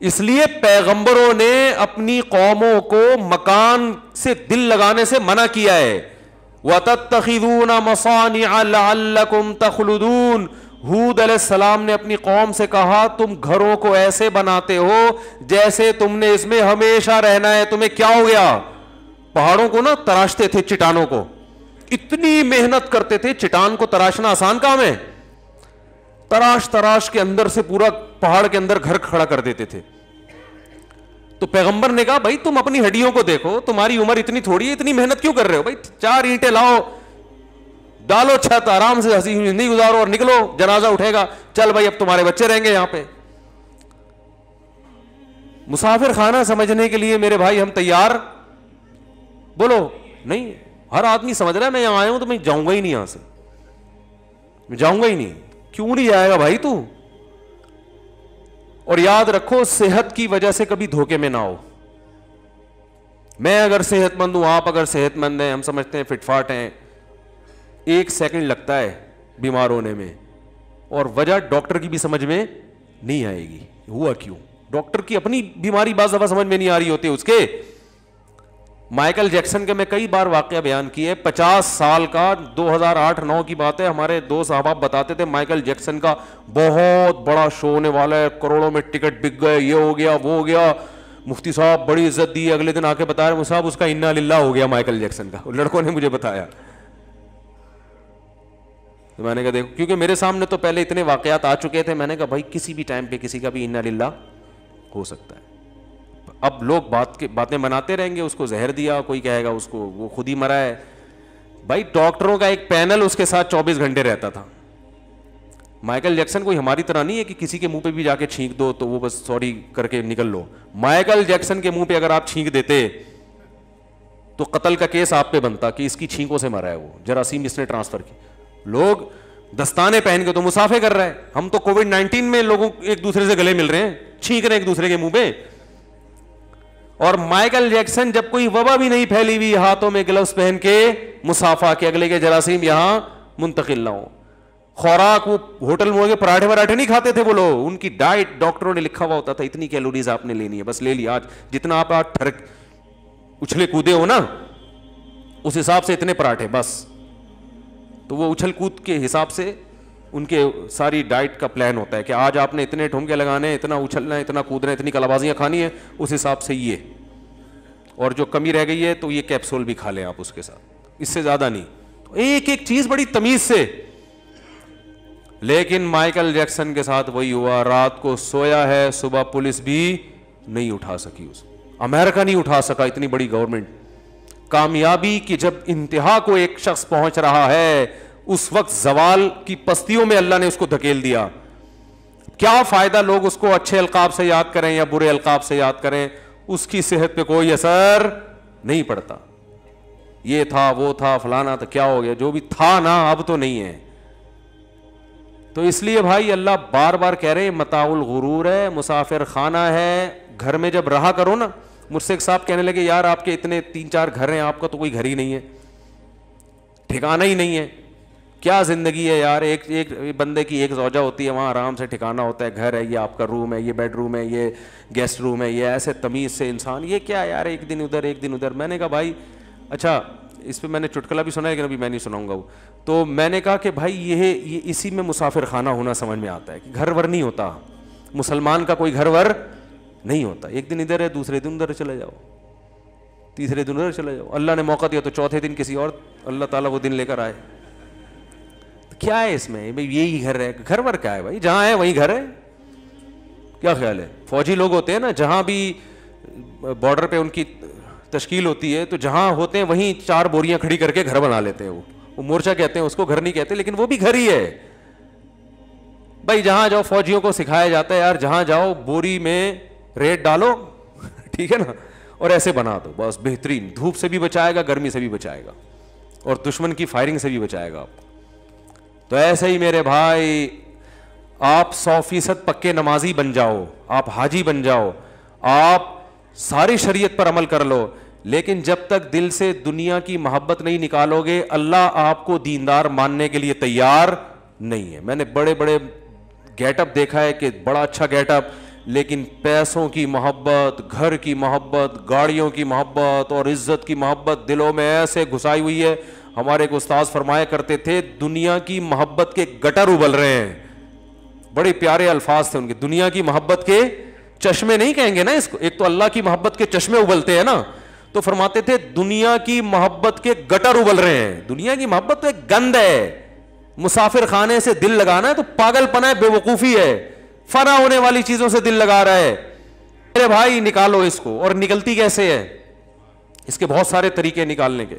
اس لیے پیغمبروں نے اپنی قوموں کو مکان سے دل لگانے سے منع کیا ہے. وَتَتَّخِذُونَ مَصَانِعَ لَعَلَّكُمْ تَخْلُدُونَ. ہود علیہ السلام نے اپنی قوم سے کہا تم گھروں کو ایسے بناتے ہو جیسے تم نے اس میں ہمیشہ رہنا ہے. تمہیں کیا ہو گیا؟ پہاڑوں کو نا تراشتے تھے, چٹانوں کو اتنی محنت کرتے تھے. چٹان کو تراشنا آسان کام ہے؟ تراش کے اندر سے پورا پہاڑ کے اندر گھر کھڑا کر دیتے تھے. تو پیغمبر نے کہا بھائی تم اپنی ہڈیوں کو دیکھو, تمہاری عمر اتنی تھوڑی ہے, اتنی محنت کیوں کر رہے ہو بھائی؟ 4 اینٹیں لاؤ, ڈالو چھت, آرام سے ہنسی زندگی گزارو اور نکلو, جنازہ اٹھے گا, چل بھائی اب تمہارے بچے رہیں گے یہاں پہ. مسافر خانہ سمجھنے کے لیے میرے بھائی ہم تیار؟ بولو نہیں. ہر آدمی سمجھ رہا ہے میں یہاں آیا ہوں تو میں جاؤں گا ہی نہیں, یہاں سے میں جاؤں گا ہی نہیں. کیوں نہیں جائے گا بھائی تو؟ اور یاد رکھو صحت کی وجہ سے کبھی دھوکے میں نہ ہو. میں اگر صحت مند ہوں, آپ اگر صحت مند ہیں, ہم سمجھتے ہیں فٹ فاٹ ہیں, 1 سیکنڈ لگتا ہے بیمار ہونے میں, اور وجہ ڈاکٹر کی بھی سمجھ میں نہیں آئے گی. ہوا کیوں؟ ڈاکٹر کی اپنی بیماری بعض دفعہ سمجھ میں نہیں آ رہی ہوتی اس کے. مائیکل جیکسن کے میں کئی بار واقعہ بیان کیے, 50 سال کا, 2008-9 کی بات ہے, ہمارے 2 صحابہ بتاتے تھے مائیکل جیکسن کا بہت بڑا شو ہونے والا ہے, کروڑوں میں ٹکٹ بک گئے, یہ ہو گیا وہ ہو گیا. مفتی صاحب بڑی عزت دی. اگلے دن آ کے بتا رہے صاحب اس کا انا للہ ہو گیا مائیکل جیکسن کا. لڑکوں نے مجھے بتایا. تو میں نے کہا دیکھو, کیونکہ میرے سامنے تو پہلے اتنے واقعات آ چکے تھے, میں نے کہا بھائی کسی بھی ٹائم پہ کسی کا بھی انا للہ ہو سکتا ہے. اب لوگ باتیں بناتے رہیں گے, اس کو زہر دیا, کوئی کہے گا اس کو وہ خود ہی مرا ہے. بھائی ڈاکٹروں کا ایک پینل اس کے ساتھ 24 گھنٹے رہتا تھا. مائیکل جیکسن کوئی ہماری طرح نہیں ہے کہ کسی کے منہ پہ بھی جا کے چھینک دو تو وہ بس سوری کر کے نکل لو. مائیکل جیکسن کے منہ پہ اگر آپ چھینک دیتے تو قتل کا کیس آپ پہ بنتا کہ اس کی چھینکوں سے مرا ہے, وہ جراثیم اس نے ٹرانسفر کی. لوگ دستانے پہن کے تو مسافے کر رہے ہیں, ہم تو کووڈ 19 میں لوگوں ایک دوسرے سے گلے مل رہے ہیں, چھینک رہے ہیں ایک دوسرے کے منہ پہ. اور مائیکل جیکسن جب کوئی وبا بھی نہیں پھیلی ہوئی, ہاتھوں میں گلوز پہن کے مسافہ کے اگلے کے جراثیم یہاں منتقل نہ ہو. خوراک وہ ہوٹل میں پراٹھے وراٹھے نہیں کھاتے تھے وہ لوگ, ان کی ڈائٹ ڈاکٹروں نے لکھا ہوا ہوتا تھا اتنی کیلوریز آپ نے لینی ہے, بس لے لی. آج جتنا آپ اچھلے کودے ہو نا اس حساب سے اتنے پراٹھے بس, تو وہ اچھل کود کے حساب سے ان کے ساری ڈائٹ کا پلان ہوتا ہے کہ آج آپ نے اتنے ٹھمکے لگانے ہیں, اتنا اچھلنا ہے, اتنا کودنا ہے, اتنی کلابازیاں کھانی ہیں, اس حساب سے یہ. اور جو کمی رہ گئی ہے تو یہ کیپسول بھی کھا لیں آپ اس کے ساتھ, اس سے زیادہ نہیں. تو ایک ایک چیز بڑی تمیز سے. لیکن مائیکل جیکسن کے ساتھ وہی ہوا, رات کو سویا ہے, صبح پولیس بھی نہیں اٹھا سکی, اس امریکہ نہیں اٹھا سکا, اتنی بڑی گورنمنٹ. کامیابی کی جب انتہا کو ایک شخص پہنچ رہا ہے اس وقت زوال کی پستیوں میں اللہ نے اس کو دھکیل دیا. کیا فائدہ لوگ اس کو اچھے القاب سے یاد کریں یا برے القاب سے یاد کریں, اس کی صحت پہ کوئی اثر نہیں پڑتا. یہ تھا, وہ تھا, فلانا تھا, کیا ہو گیا, جو بھی تھا نا اب تو نہیں ہے. تو اس لیے بھائی اللہ بار بار کہہ رہے متاع الغرور ہے, مسافر خانہ ہے. گھر میں جب رہا کرو نا, مجھ سے ایک صاحب کہنے لگے یار آپ کے اتنے 3-4 گھر ہیں, آپ کا تو کوئی گھر ہی نہیں ہے, ٹھکانہ ہی نہیں ہے, کیا زندگی ہے یار. ایک بندے کی ایک زوجہ ہوتی ہے, وہاں آرام سے ٹھکانہ ہوتا ہے, گھر ہے, یہ آپ کا روم ہے, یہ بیڈ روم ہے, یہ گیسٹ روم ہے, یہ ایسے تمیز سے انسان, یہ کیا یار ایک دن ادھر ایک دن ادھر. میں نے کہا بھائی اچھا اس پہ میں نے چٹکلا بھی سنا ہے لیکن ابھی میں نہیں سناؤں گا وہ. تو میں نے کہا کہ بھائی یہ اسی میں مسافر خانہ ہونا سمجھ میں آتا ہے کہ گھر ور نہیں ہوتا, مسلمان کا کوئی گھر ور نہیں ہوتا. ایک دن ادھر ہے, دوسرے دن ادھر چلے جاؤ, تیسرے دن ادھر چلے جاؤ. اللہ نے موقع دیا تو چوتھے دن کسی اور اللہ تعالیٰ وہ دن لے کر آئے. کیا ہے اس میں, یہی گھر ہے, گھر ور کیا ہے بھائی, جہاں ہے وہیں گھر ہے. کیا خیال ہے, فوجی لوگ ہوتے ہیں نا, جہاں بھی بارڈر پہ ان کی تشکیل ہوتی ہے تو جہاں ہوتے ہیں وہیں 4 بوریاں کھڑی کر کے گھر بنا لیتے ہیں. وہ مورچہ کہتے ہیں اس کو, گھر نہیں کہتے, لیکن وہ بھی گھر ہی ہے بھائی. جہاں جاؤ فوجیوں کو سکھایا جاتا ہے یار, جہاں جاؤ بوری میں ریت ڈالو, ٹھیک ہے نا, اور ایسے بنا دو بس بہترین. دھوپ سے بھی بچائے گا, گرمی سے بھی بچائے گا, اور دشمن کی فائرنگ سے بھی بچائے گا آپ. تو ایسے ہی میرے بھائی آپ 100% پکے نمازی بن جاؤ, آپ حاجی بن جاؤ, آپ ساری شریعت پر عمل کر لو, لیکن جب تک دل سے دنیا کی محبت نہیں نکالو گے اللہ آپ کو دیندار ماننے کے لیے تیار نہیں ہے. میں نے بڑے بڑے گیٹ اپ دیکھا ہے کہ بڑا اچھا گیٹ اپ, لیکن پیسوں کی محبت, گھر کی محبت, گاڑیوں کی محبت اور عزت کی محبت دلوں میں ایسے گھسائی ہوئی ہے. ہمارے ایک استاد فرمایا کرتے تھے دنیا کی محبت کے گٹر ابل رہے ہیں. بڑے پیارے الفاظ تھے ان کے, دنیا کی محبت کے چشمے نہیں کہیں گے نا اس کو, ایک تو اللہ کی محبت کے چشمے ابلتے ہیں نا, تو فرماتے تھے دنیا کی محبت کے گٹر ابل رہے ہیں. دنیا کی محبت تو ایک گند ہے, مسافر خانے سے دل لگانا ہے تو پاگل پنا ہے, بے وقوفی ہے. فنا ہونے والی چیزوں سے دل لگا رہا ہے. میرے بھائی نکالو اس کو. اور نکلتی کیسے ہے, اس کے بہت سارے طریقے نکالنے کے.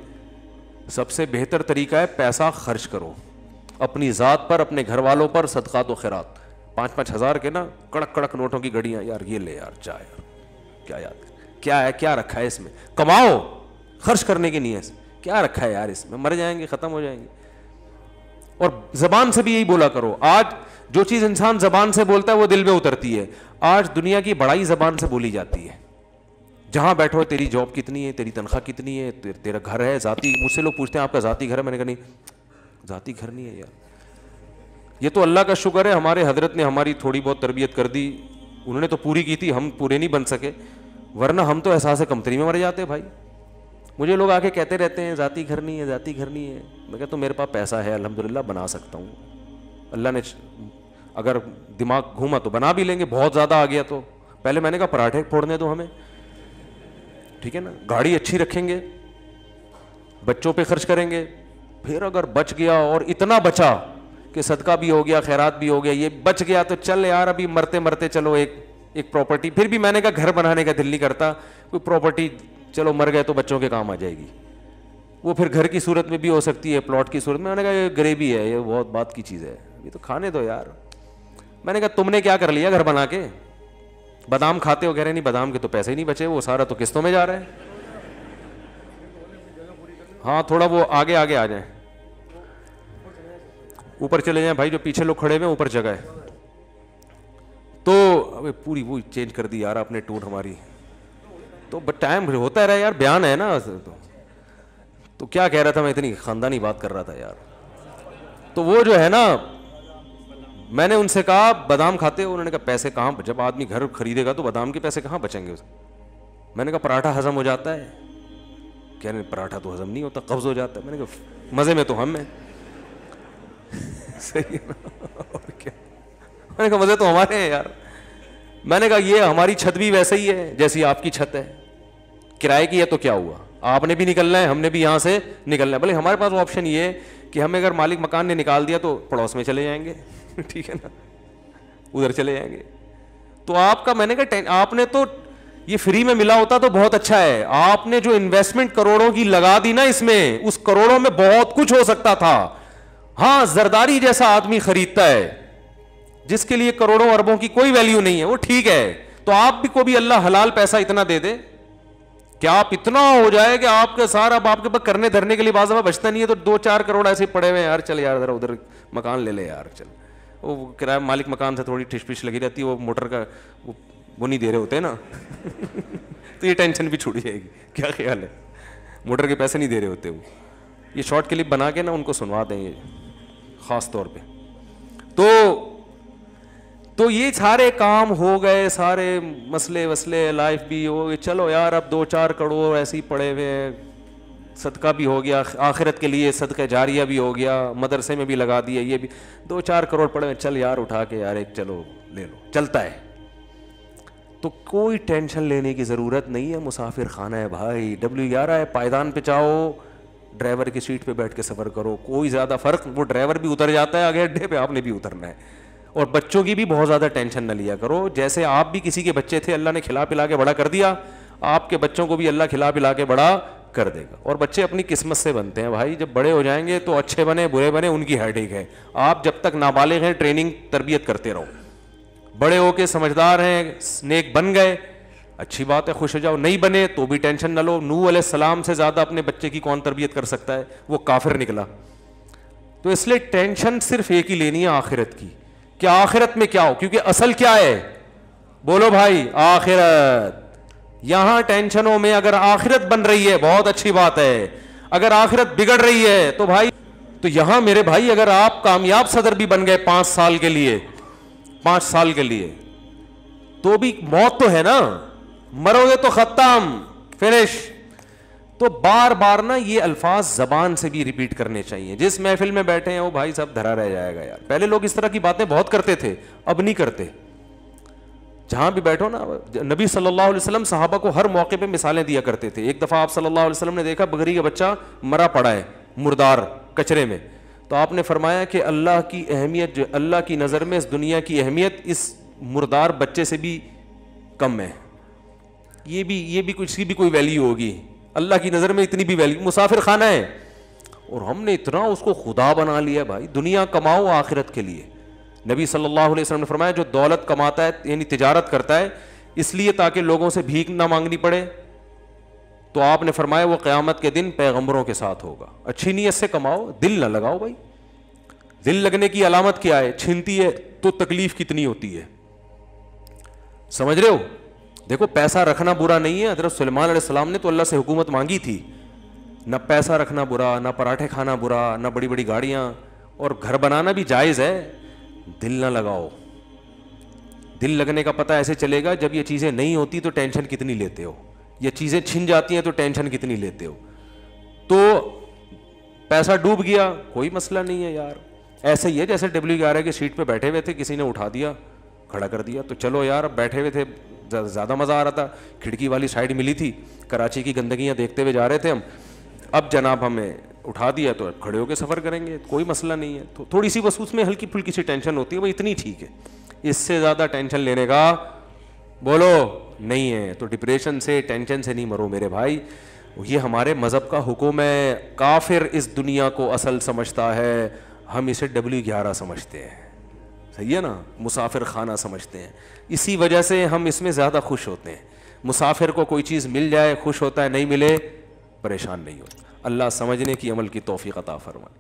سب سے بہتر طریقہ ہے پیسہ خرچ کرو اپنی ذات پر, اپنے گھر والوں پر, صدقات و خیرات. 5-5 ہزار کے نا کڑک کڑک نوٹوں کی گڑیاں, یار یہ لے یار, جا یار, کیا یاد کیا ہے, کیا رکھا ہے اس میں, کماؤ, خرچ کرنے کی نیت سے, کیا رکھا ہے یار اس میں, مر جائیں گے, ختم ہو جائیں گے. اور زبان سے بھی یہی بولا کرو. آج جو چیز انسان زبان سے بولتا ہے وہ دل میں اترتی ہے. آج دنیا کی بڑائی زبان سے بولی جاتی ہے. جہاں بیٹھو تیری جاب کتنی ہے, تیری تنخواہ کتنی ہے, تیرا گھر ہے ذاتی. مجھ سے لوگ پوچھتے ہیں آپ کا ذاتی گھر ہے, میں نے کہا نہیں ذاتی گھر نہیں ہے یار. یہ تو اللہ کا شکر ہے ہمارے حضرت نے ہماری تھوڑی بہت تربیت کر دی, انہوں نے تو پوری کی تھی, ہم پورے نہیں بن سکے, ورنہ ہم تو احساس کمتری میں مر جاتے بھائی. مجھے لوگ آ کے کہتے رہتے ہیں ذاتی گھر نہیں ہے, ذاتی گھر نہیں ہے. میں کہتا ہوں میرے پاس پیسہ ہے الحمدللہ, بنا سکتا ہوں. اللہ نے اگر دماغ گھوما تو بنا بھی لیں گے, بہت زیادہ آ گیا تو. پہلے میں نے کہا پراٹھے پھوڑنے دو ہمیں, ٹھیک ہے نا, گاڑی اچھی رکھیں گے, بچوں پہ خرچ کریں گے. پھر اگر بچ گیا اور اتنا بچا کہ صدقہ بھی ہو گیا, خیرات بھی ہو گیا, یہ بچ گیا تو چل یار ابھی مرتے مرتے چلو ایک پراپرٹی. پھر بھی میں نے کہا گھر بنانے کا دل نہیں کرتا, کوئی پراپرٹی چلو مر گئے تو بچوں کے کام آ جائے گی. وہ پھر گھر کی صورت میں بھی ہو سکتی ہے, پلاٹ کی صورت میں. میں نے کہا یہ گریوی ہے, یہ بہت بات کی چیز ہے, یہ تو کھانے دو یار. میں نے کہا تم نے کیا کر لیا گھر بنا کے, بادام کھاتے ہو؟ کہہ رہے نہیں بادام کے تو پیسے ہی نہیں بچے, وہ سارا تو قسطوں میں جا رہا ہے. ہاں تھوڑا وہ آگے آگے آ جائیں, اوپر چلے جائیں بھائی, جو پیچھے لوگ کھڑے ہوئے اوپر جگہ ہے. تو ابھی پوری وہ چینج کر دی یار آپ نے ٹون ہماری, تو ٹائم ہوتا رہا یار, بیان ہے نا. تو کیا کہہ رہا تھا میں, اتنی خاندانی بات کر رہا تھا یار. تو وہ جو ہے نا, میں نے ان سے کہا بادام کھاتے ہو؟ انہوں نے کہا پیسے کہاں, جب آدمی گھر خریدے گا تو بادام کے پیسے کہاں بچیں گے. میں نے کہا پراٹھا ہضم ہو جاتا ہے؟ کہہ رہے پراٹھا تو ہضم نہیں ہوتا, قبض ہو جاتا ہے. میں نے کہا مزے میں تو ہم ہیں. صحیح ہے نا, اور کیا. میں نے کہا مزے تو ہمارے ہیں یار. میں نے کہا یہ ہماری چھت بھی ویسے ہی ہے جیسی آپ کی چھت ہے, کرائے کی ہے تو کیا ہوا, آپ نے بھی نکلنا ہے, ہم نے بھی یہاں سے نکلنا ہے. بھلے ہمارے پاس آپشن یہ ہے کہ ہمیں اگر مالک مکان نے نکال دیا تو پڑوس میں چلے جائیں گے, ٹھیک ہے نا, ادھر چلے جائیں گے. تو آپ کا, میں نے کہا آپ نے تو یہ فری میں ملا ہوتا تو بہت اچھا ہے, آپ نے جو انویسٹمنٹ کروڑوں کی لگا دی نا اس میں, اس کروڑوں میں بہت کچھ ہو سکتا تھا. ہاں زرداری جیسا آدمی خریدتا ہے جس کے لیے کروڑوں اربوں کی کوئی ویلیو نہیں ہے, وہ ٹھیک ہے. تو آپ بھی کو بھی اللہ حلال پیسہ اتنا دے دے کہ آپ اتنا ہو جائے کہ آپ کے سارا, آپ کے پاس کرنے دھرنے کے لیے بعض دفعہ بچتا نہیں ہے, تو 2-4 کروڑ ایسے پڑے ہوئے, یار چل یار ذرا ادھر مکان لے لے یار, چل. وہ کرایہ مالک مکان سے تھوڑی ٹھش پش لگی رہتی ہے, وہ موٹر کا وہ نہیں دے رہے ہوتے نا, تو یہ ٹینشن بھی چھوٹ جائے گی. کیا خیال ہے, موٹر کے پیسے نہیں دے رہے ہوتے وہ. یہ شارٹ کلپ بنا کے نا ان کو سنوا دیں یہ خاص طور پہ. تو یہ سارے کام ہو گئے, سارے مسئلے وسلے لائف بھی ہو گئے. چلو یار اب 2-4 کروڑ ایسے ہی پڑے ہوئے, صدقہ بھی ہو گیا, آخرت کے لیے صدقہ جاریہ بھی ہو گیا, مدرسے میں بھی لگا دیا, یہ بھی 2-4 کروڑ پڑے ہوئے, چل یار اٹھا کے یار ایک چلو لے لو, چلتا ہے. تو کوئی ٹینشن لینے کی ضرورت نہیں ہے, مسافر خانہ ہے بھائی. W11 ہے, پائیدان پہ جاؤ, ڈرائیور کی سیٹ پہ بیٹھ کے سفر کرو, کوئی زیادہ فرق, وہ ڈرائیور بھی اتر جاتا ہے آگے اڈے پہ, آپ نے بھی اترنا ہے. اور بچوں کی بھی بہت زیادہ ٹینشن نہ لیا کرو, جیسے آپ بھی کسی کے بچے تھے, اللہ نے کھلا پلا کے بڑا کر دیا, آپ کے بچوں کو بھی اللہ کھلا پلا کے بڑا کر دے گا. اور بچے اپنی قسمت سے بنتے ہیں بھائی, جب بڑے ہو جائیں گے تو اچھے بنے برے بنے ان کی ہیڈیک ہے. آپ جب تک نابالغ ہیں ٹریننگ تربیت کرتے رہو, بڑے ہو کے سمجھدار ہیں, نیک بن گئے, اچھی بات ہے, خوش ہو جاؤ. نہیں بنے تو بھی ٹینشن نہ لو. نوح علیہ السلام سے زیادہ اپنے بچے کی کون تربیت کر سکتا ہے, وہ کافر نکلا. تو اس لیے ٹینشن صرف ایک ہی لینی ہے, آخرت کی. کہ آخرت میں کیا ہو, کیونکہ اصل کیا ہے, بولو بھائی, آخرت. یہاں ٹینشنوں میں اگر آخرت بن رہی ہے بہت اچھی بات ہے, اگر آخرت بگڑ رہی ہے تو بھائی, تو یہاں میرے بھائی اگر آپ کامیاب صدر بھی بن گئے 5 سال کے لیے, 5 سال کے لیے, تو بھی موت تو ہے نا, مرو گے تو ختم, فنش. تو بار بار نا یہ الفاظ زبان سے بھی ریپیٹ کرنے چاہیے. جس محفل میں بیٹھے ہیں وہ بھائی سب دھرا رہ جائے گا یار. پہلے لوگ اس طرح کی باتیں بہت کرتے تھے, اب نہیں کرتے. جہاں بھی بیٹھو نا, نبی صلی اللہ علیہ وسلم صحابہ کو ہر موقع پہ مثالیں دیا کرتے تھے. ایک دفعہ آپ صلی اللہ علیہ وسلم نے دیکھا بکری کا بچہ مرا پڑا ہے مردار کچرے میں, تو آپ نے فرمایا کہ اللہ کی اہمیت, جو اللہ کی نظر میں اس دنیا کی اہمیت اس مردار بچے سے بھی کم ہے. یہ بھی کچھ کی بھی کوئی ویلیو ہوگی, اللہ کی نظر میں اتنی بھی ویلیو. مسافر خانہ ہے اور ہم نے اتنا اس کو خدا بنا لیا بھائی. دنیا کماؤ آخرت کے لیے. نبی صلی اللہ علیہ وسلم نے فرمایا جو دولت کماتا ہے یعنی تجارت کرتا ہے اس لیے تاکہ لوگوں سے بھیک نہ مانگنی پڑے, تو آپ نے فرمایا وہ قیامت کے دن پیغمبروں کے ساتھ ہوگا. اچھی نیت سے کماؤ, دل نہ لگاؤ بھائی. دل لگنے کی علامت کیا ہے, چھینتی ہے تو تکلیف کتنی ہوتی ہے, سمجھ رہے ہو. دیکھو پیسہ رکھنا برا نہیں ہے, حضرت سلیمان علیہ السلام نے تو اللہ سے حکومت مانگی تھی. نہ پیسہ رکھنا برا, نہ پراٹھے کھانا برا, نہ بڑی بڑی گاڑیاں, اور گھر بنانا بھی جائز ہے. دل نہ لگاؤ. دل لگنے کا پتہ ایسے چلے گا جب یہ چیزیں نہیں ہوتی تو ٹینشن کتنی لیتے ہو, یہ چیزیں چھن جاتی ہیں تو ٹینشن کتنی لیتے ہو. تو پیسہ ڈوب گیا کوئی مسئلہ نہیں ہے یار, ایسے ہی ہے جیسے W11 کی سیٹ پہ بیٹھے ہوئے تھے, کسی نے اٹھا دیا کھڑا کر دیا, تو چلو یار اب بیٹھے ہوئے تھے زیادہ مزہ آ رہا تھا, کھڑکی والی سائڈ ملی تھی, کراچی کی گندگیاں دیکھتے ہوئے جا رہے تھے ہم, اب جناب ہمیں اٹھا دیا تو کھڑے ہو کے سفر کریں گے, کوئی مسئلہ نہیں ہے. تو تھوڑی سی بس اس میں ہلکی پھلکی سی ٹینشن ہوتی ہے, وہ اتنی ٹھیک ہے, اس سے زیادہ ٹینشن لینے کا بولو نہیں ہے. تو ڈپریشن سے ٹینشن سے نہیں مرو میرے بھائی. یہ ہمارے مذہب کا حکم ہے. کافر اس دنیا کو اصل سمجھتا ہے, ہم اسے W11 سمجھتے ہیں, صحیح ہے نا, مسافر خانہ سمجھتے ہیں. اسی وجہ سے ہم اس میں زیادہ خوش ہوتے ہیں. مسافر کو کوئی چیز مل جائے خوش ہوتا ہے, نہیں ملے پریشان نہیں ہوتا. اللہ سمجھنے کی عمل کی توفیق عطا فرمائے.